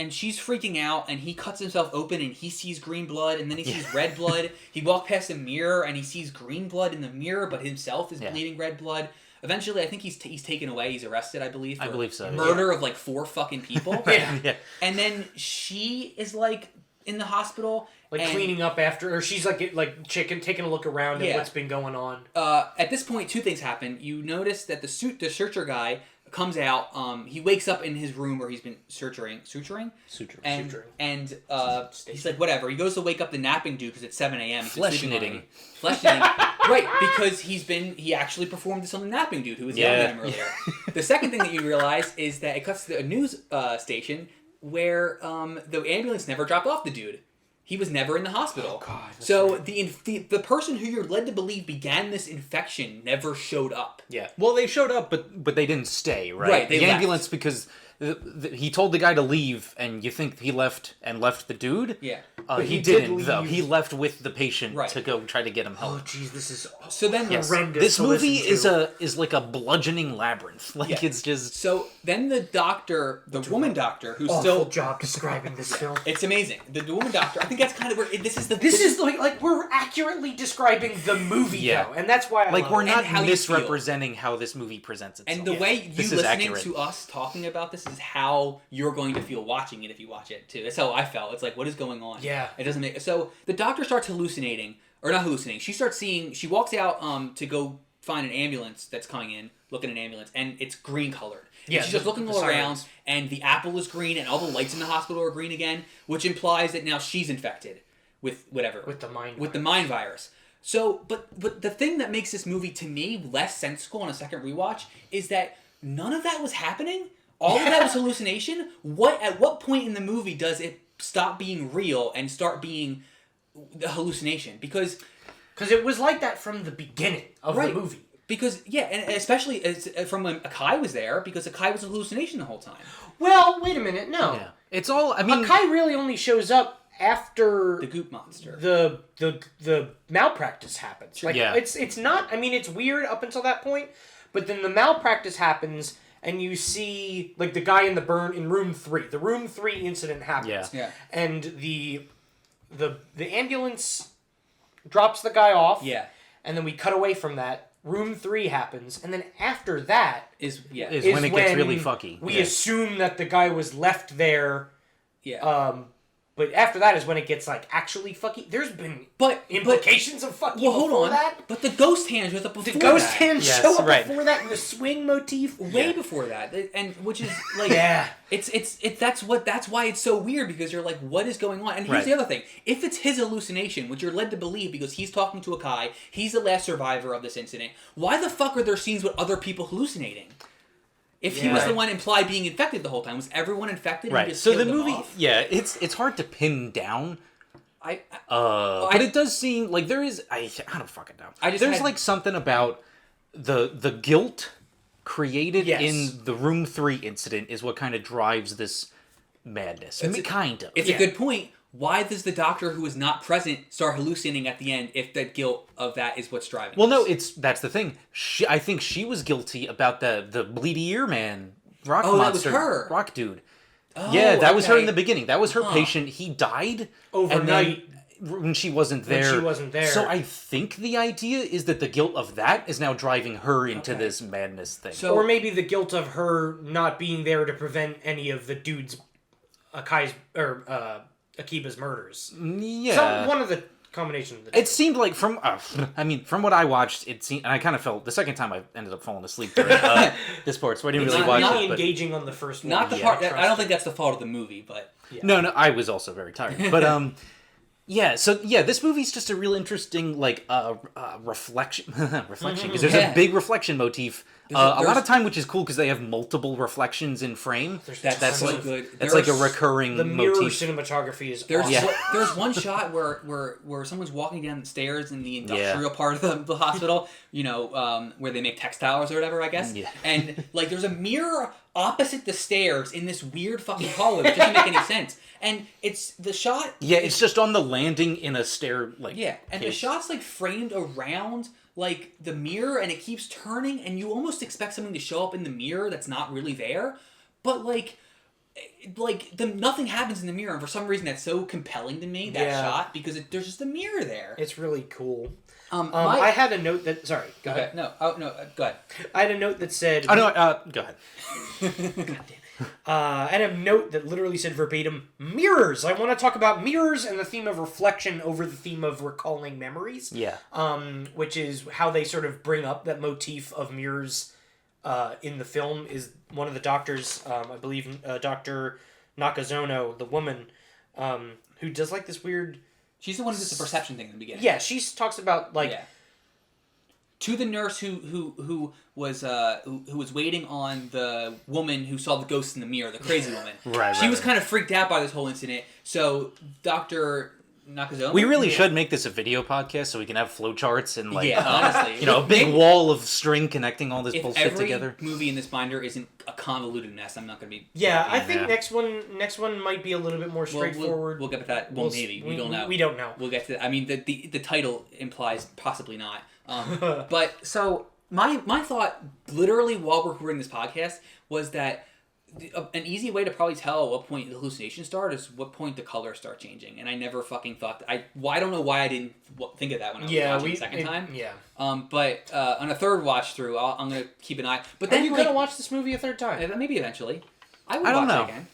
she's freaking out, and he cuts himself open, and he sees green blood, and then he sees red blood. He walks past a mirror, and he sees green blood in the mirror, but himself is bleeding red blood. Eventually, I think he's taken away. He's arrested, I believe. For murder of like 4 fucking people. yeah. And then she is like in the hospital, like cleaning up after, or she's like taking a look around at what's been going on. At this point, 2 things happen. You notice that the searcher guy comes out. He wakes up in his room where he's been suturing, and he's like, whatever. He goes to wake up the napping dude because it's 7 a.m. Flesh knitting, right? Because he actually performed this on the napping dude who was yelling at him earlier. The second thing that you realize is that it cuts to a news station where the ambulance never dropped off the dude. He was never in the hospital. Oh, God, so right. the person who you're led to believe began this infection never showed up. Yeah. Well, they showed up, but they didn't stay, right? Right. The ambulance, because he told the guy to leave, and you think he left the dude? Yeah. He didn't, though. He left with the patient to go try to get him help. Oh, jeez, this is horrendous. This movie is like a bludgeoning labyrinth. Like, it's just... So, then the doctor, the woman doctor, who's awful still... job describing this film. It's amazing. The woman doctor, I think that's kind of where... This is like we're accurately describing the movie, though. And that's why I like, we're not misrepresenting how this movie presents itself. And the way you listening to us talking about this is how you're going to feel watching it if you watch it, too. That's how I felt. It's like, what is going on? Yeah. It doesn't make... So, the doctor starts hallucinating. Or not hallucinating. She starts seeing... She walks out to go find an ambulance that's coming in. Look at an ambulance. And it's green colored. Yeah, she's just looking all around. And the apple is green. And all the lights in the hospital are green again. Which implies that now she's infected. With whatever. With the mind virus. The mind virus. So, but the thing that makes this movie, to me, less sensical on a second rewatch is that none of that was happening. All of that was hallucination. At what point in the movie does it stop being real and start being the hallucination? Because it was like that from the beginning of the movie. Because, and especially from when Akai was there, because Akai was a hallucination the whole time. Well, wait a minute, no. Yeah. It's all, I mean... Akai really only shows up after... The goop monster. The malpractice happens. Like, it's not, I mean, it's weird up until that point, but then the malpractice happens... And you see, like, the guy in the burn in room 3. The room 3 incident happens. Yeah. And the ambulance drops the guy off. Yeah. and then we cut away from that. Room 3 happens, and then after that is when it gets really fucky. We assume that the guy was left there. Yeah. But after that is when it gets like actually fucky. There's been implications of fucky before that. But the ghost hand shows up before that. The ghost hand show up before that, and the swing motif way before that, and which is like it's that's why it's so weird, because you're like, what is going on? And here's the other thing: if it's his hallucination, which you're led to believe because he's talking to Ochiai, he's the last survivor of this incident. Why the fuck are there scenes with other people hallucinating? If he was the one implied being infected the whole time, was everyone infected? Right. And just so the killed movie, off? it's hard to pin down. But it does seem like there is. I don't fucking know. There's like something about the guilt created in the Room 3 incident is what kind of drives this madness. Kind of. It's a good point. Why does the doctor who is not present start hallucinating at the end if the guilt of that is what's driving? Well, no, that's the thing. I think she was guilty about the bleedy ear man rock monster. That was her. Rock dude. Yeah, that was her in the beginning. That was her patient. He died overnight when she wasn't there. So I think the idea is that the guilt of that is now driving her into this madness thing. So, or maybe the guilt of her not being there to prevent any of the dude's Akiba's murders. Yeah. One of the combination of the two. It seemed like from what I watched, it seemed, and I kind of felt the second time I ended up falling asleep during this part, so I didn't really watch not it. engaging on the first one. Not the part. I don't think that's the fault of the movie, but no, I was also very tired. But this movie's just a real interesting reflection because there's a big reflection motif. A lot of time, which is cool because they have multiple reflections in frame. That's like good. That's like a recurring the mirror motif. cinematography is awesome. There's one shot where someone's walking down the stairs in the industrial part of the hospital, where they make textiles or whatever, I guess. Yeah. And like there's a mirror opposite the stairs in this weird fucking hallway, which doesn't make any sense. And it's the shot. Yeah, it's just on the landing in a stair and the shot's like framed around like the mirror, and it keeps turning, and you almost expect something to show up in the mirror that's not really there, but nothing happens in the mirror, and for some reason that's so compelling to me, that shot, because there's just a mirror there. It's really cool. I had a note that go ahead. No, go ahead. I had a note that said go ahead. God damn. I had a note that literally said verbatim, mirrors! I want to talk about mirrors and the theme of reflection over the theme of recalling memories. Yeah. Which is how they sort of bring up that motif of mirrors in the film is one of the doctors, I believe Dr. Nakazono, the woman, who does like this weird... She's the one who does the perception thing in the beginning. Yeah, she talks about like... Yeah. To the nurse who was waiting on the woman who saw the ghost in the mirror, the crazy woman. She was kind of freaked out by this whole incident. So Dr. Nakazono... We really should make this a video podcast so we can have flowcharts and honestly, a big wall of string connecting all this bullshit together. If every movie in this binder isn't a convoluted mess, I'm not going to be... Yeah, I think next one might be a little bit more straightforward. We'll get to that. Well, maybe. We don't know. We don't know. We'll get to that. I mean, the title implies possibly not. But so my thought, literally while we're recording this podcast, was that an easy way to probably tell at what point the hallucinations start is what point the colors start changing. And I never fucking thought I don't know why I didn't think of that when I was watching the second time. Yeah. But on a third watch through, I'm gonna keep an eye. But then are you gonna watch this movie a third time? Maybe eventually. I would don't watch know. it again.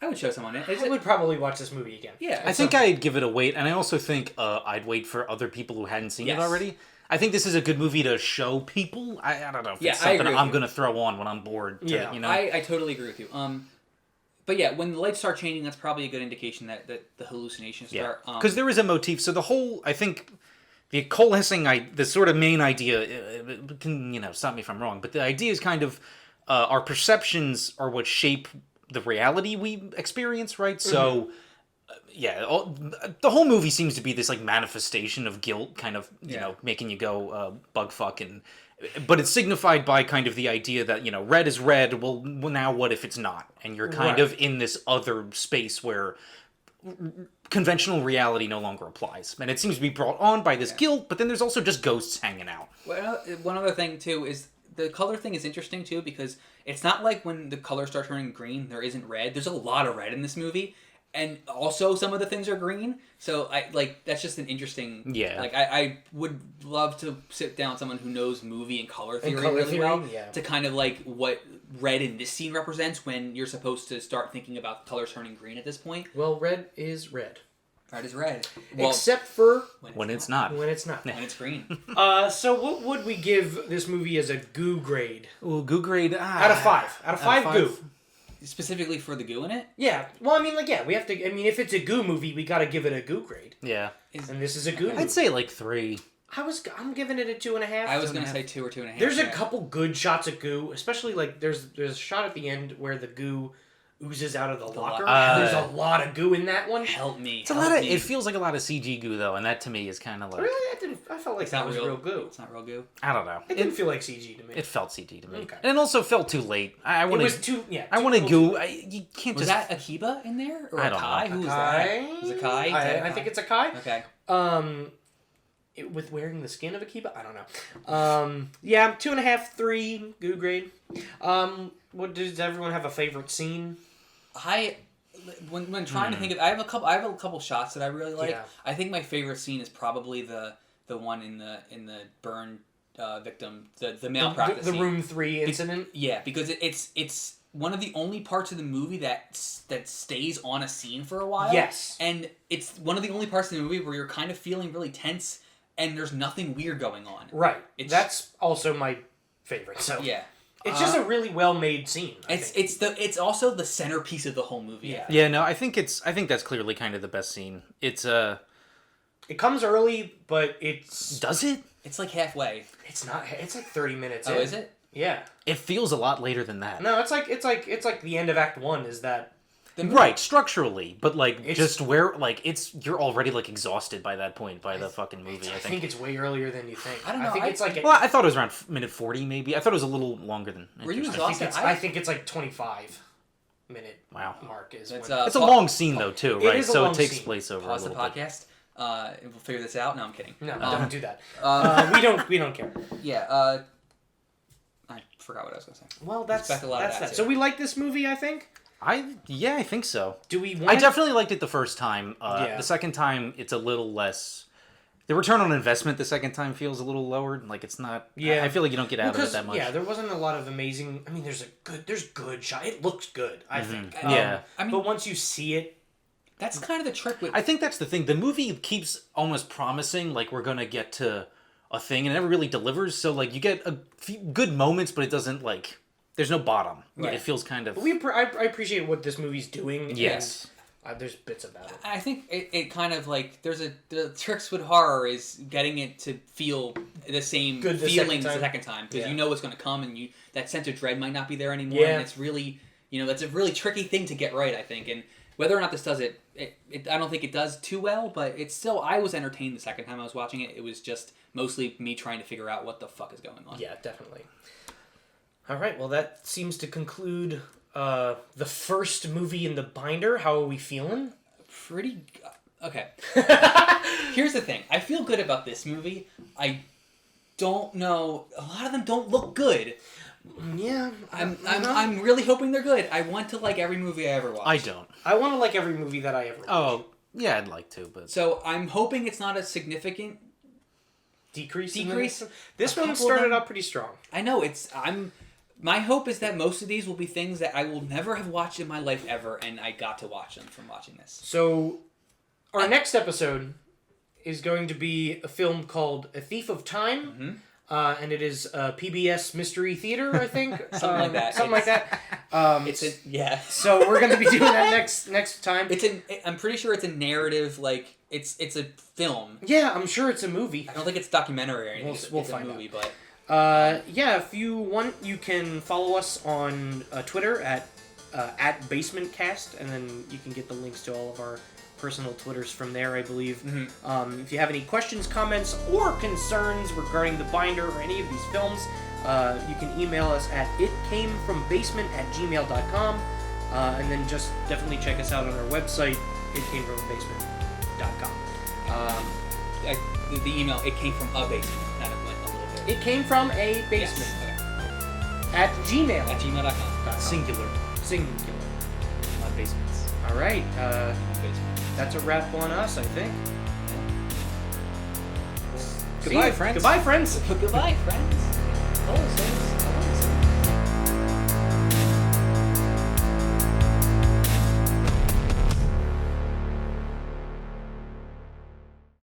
I would show someone it. I would probably watch this movie again. Yeah. I think I'd give it a wait, and I also think I'd wait for other people who hadn't seen it already. I think this is a good movie to show people. I don't know if it's something I'm going to throw on when I'm bored. I totally agree with you. But yeah, when the lights start changing, that's probably a good indication that the hallucinations start. Because there is a motif. So the whole, I think, the coalescing, the sort of main idea, can stop me if I'm wrong, but the idea is kind of our perceptions are what shape the reality we experience, right? Mm-hmm. So. The whole movie seems to be this manifestation of guilt, kind of making you go bug fuck, but it's signified by kind of the idea that red is red. Well, now what if it's not? And you're kind of in this other space where conventional reality no longer applies, and it seems to be brought on by this guilt. But then there's also just ghosts hanging out. Well, one other thing too is the color thing is interesting too, because it's not like when the colors start turning green there isn't red. There's a lot of red in this movie. and also some of the things are green. So that's just an interesting. Yeah. Like I would love to sit down with someone who knows movie and color theory really well to kind of like what red in this scene represents when you're supposed to start thinking about the colors turning green at this point. Well, red is red. Red is red. Well, except for when it's not. When it's not. When it's green. So what would we give this movie as a goo grade? Ooh, goo grade. Out of 5. Out of 5 goo. Specifically for the goo in it? Yeah. Well, I mean, like, yeah, we have to. I mean, if it's a goo movie, we got to give it a goo grade. Yeah. And this is a goo movie. I'd say like 3. I'm giving it a 2.5. I was gonna say 2 or 2.5. There's a couple good shots of goo, especially like there's a shot at the end where the goo oozes out of the locker. There's a lot of goo in that one. Help me. It's a lot of. It feels like a lot of CG goo though, and that to me is kind of like. Really, I felt like that was real goo. It's not real goo. I don't know. It didn't feel like CG to me. It felt CG to me, okay. And it also felt too late. I wanted. It was too. Yeah. I want to goo. You can't was just. Was that Akiba in there or I don't Kai? know. Who was that? Was it Kai? I think it's a Kai. Okay. With wearing the skin of Akiba, I don't know. Yeah, 2.5, 3 goo grade. What does everyone have a favorite scene? When trying to think of, I have a couple shots that I really like. Yeah. I think my favorite scene is probably the one in the burn victim, the malpractice the room 3 incident. Yeah, because it's one of the only parts of the movie that stays on a scene for a while. Yes, and it's one of the only parts of the movie where you're kind of feeling really tense and there's nothing weird going on. Right. That's also my favorite. So yeah. It's just a really well made scene. It's also the centerpiece of the whole movie. Yeah. Yeah, no, I think that's clearly kind of the best scene. It's It comes early, but it's Does it? It's like halfway. It's not. It's like 30 minutes. Oh, in. is it? Yeah. It feels a lot later than that. No, it's like the end of Act 1 is that. Right, structurally, but like just where like you're already like exhausted by that point by the fucking movie. I think it's way earlier than you think. I don't know. I think it's like. Well, I thought it was around minute 40, maybe. I thought it was a little longer than. Were you exhausted? I think it's like 25-minute mark is. It's a long scene though too, right? So it takes place over Pause a little the podcast. We'll figure this out. No, I'm kidding. No, don't do that. We don't care. Yeah. I forgot what I was gonna say. Well, that's a lot of that. So we like this movie, I think. I think so. Do we? I definitely liked it the first time. The second time, it's a little less. The return on investment the second time feels a little lower. Like it's not. Yeah, I feel like you don't get out of it that much. Yeah, there wasn't a lot of amazing. I mean, there's good shot. It looks good. I think. Yeah. I mean, but once you see it, that's kind of the trick with. I think that's the thing. The movie keeps almost promising like we're gonna get to a thing, and it never really delivers. So like you get a few good moments, but it doesn't like. There's no bottom. Right. It feels kind of. I appreciate what this movie's doing. Yes. And, there's bits about it. I think it kind of like the tricks with horror is getting it to feel the same feeling the second time because you know what's going to come and that sense of dread might not be there anymore. Yeah. And it's really that's a really tricky thing to get right. I think and whether or not this does it, I don't think it does too well. But it's still I was entertained the second time I was watching it. It was just mostly me trying to figure out what the fuck is going on. Yeah, definitely. All right, well, that seems to conclude the first movie in the binder. How are we feeling? Pretty... Okay. Here's the thing. I feel good about this movie. I don't know... A lot of them don't look good. Yeah. I'm really hoping they're good. I want to like every movie I ever watch. I don't. I want to like every movie that I ever watch. Oh, yeah, I'd like to, but... So I'm hoping it's not a significant... Decrease. This one started out pretty strong. I know, my hope is that most of these will be things that I will never have watched in my life ever, and I got to watch them from watching this. So, our next episode is going to be a film called A Thief of Time, and it is PBS Mystery Theater, I think. Something like that. Yeah. So we're going to be doing that next time. I'm pretty sure it's a narrative, like, it's a film. Yeah, I'm sure it's a movie. I don't think it's documentary or anything. We'll find a movie, but... if you want, you can follow us on Twitter at BasementCast, and then you can get the links to all of our personal Twitters from there, I believe. If you have any questions, comments, or concerns regarding The Binder or any of these films, you can email us at itcamefrombasement@gmail.com, and then just definitely check us out on our website, itcamefrombasement.com. The email, it came from a basement, kind of went a little bit. It came from a basement. Yes. At Gmail. At gmail.com. Singular. Singular. Not basements. All All right. That's a wrap on us, I think. Goodbye, friends. Goodbye, friends. Goodbye, friends. Oh, thanks.